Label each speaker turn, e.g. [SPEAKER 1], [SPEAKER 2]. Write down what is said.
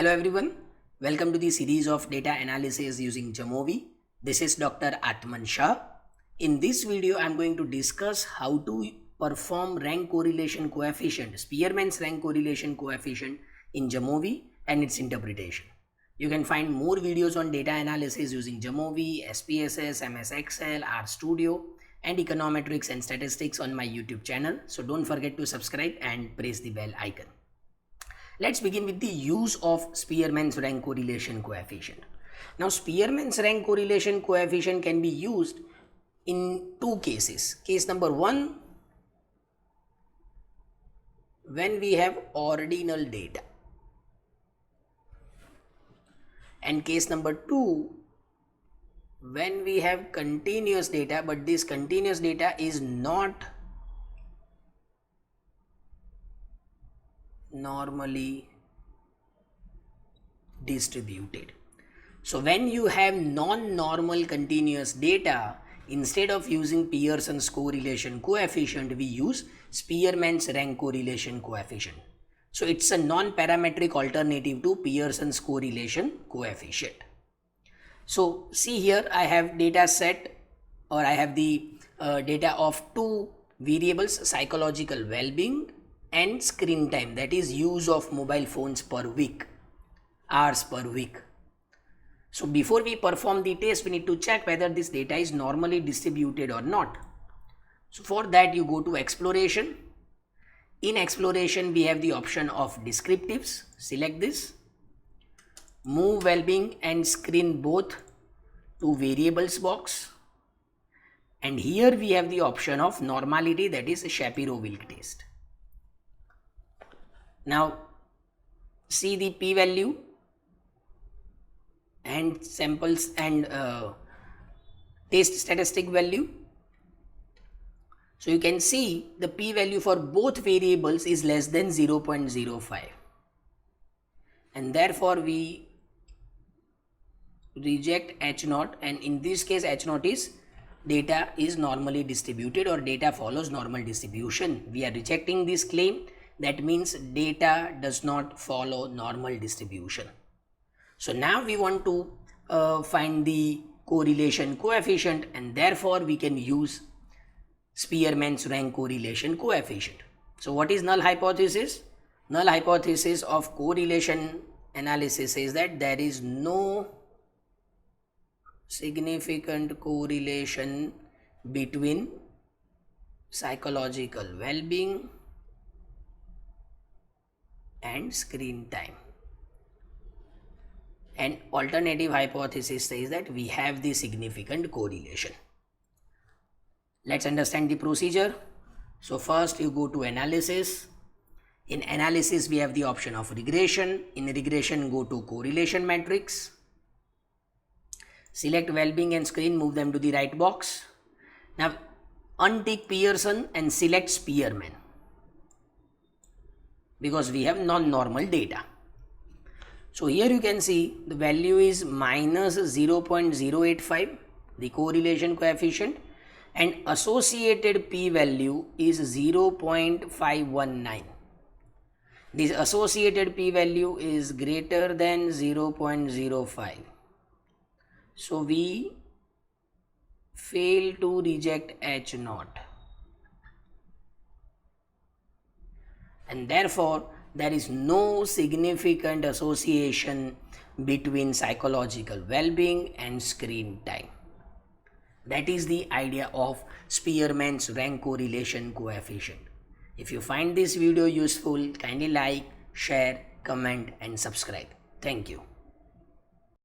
[SPEAKER 1] Hello everyone, welcome to the series of data analysis using JAMOVI. This is Dr. Atman Shah. In this video, I am going to discuss how to perform rank correlation coefficient, Spearman's rank correlation coefficient in JAMOVI and its interpretation. You can find more videos on data analysis using JAMOVI, SPSS, MS Excel, RStudio and econometrics and statistics on my YouTube channel. So don't forget to subscribe and press the bell icon. Let's begin with the use of Spearman's rank correlation coefficient. Now, Spearman's rank correlation coefficient can be used in two cases. Case number one, when we have ordinal data. And case number two, when we have continuous data, but this continuous data is not normally distributed. So when you have non-normal continuous data, instead of using Pearson's correlation coefficient, we use Spearman's rank correlation coefficient. So it's a non-parametric alternative to Pearson's correlation coefficient. So see here, I have data set, or I have the data of two variables, psychological well-being and screen time, that is use of mobile phones per week, hours per week. So before we perform the test, we need to check whether this data is normally distributed or not. So for that, you go to exploration. In exploration, we have the option of descriptives. Select this. Move well-being and screen both to variables box. And here we have the option of normality, that is Shapiro-Wilk test. Now see the p-value and samples and test statistic value. So you can see the p-value for both variables is less than 0.05, and therefore we reject H0, and in this case H0 is data is normally distributed or data follows normal distribution. We are rejecting this claim. That means data does not follow normal distribution. So now we want to find the correlation coefficient, and therefore we can use Spearman's rank correlation coefficient. So what is null hypothesis? Null hypothesis of correlation analysis says that there is no significant correlation between psychological well-being and screen time. And alternative hypothesis says that we have the significant correlation. Let's understand the procedure. So first you go to analysis. In analysis we have the option of regression. In regression, go to correlation matrix. Select well-being and screen, move them to the right box. Now untick Pearson and select Spearman, because we have non-normal data. So here you can see the value is minus 0.085, the correlation coefficient, and associated p-value is 0.519. This associated p-value is greater than 0.05. So we fail to reject H0. And therefore there is no significant association between psychological well-being and screen time. That is the idea of Spearman's rank correlation coefficient. If you find this video useful, kindly like, share, comment and subscribe. Thank you.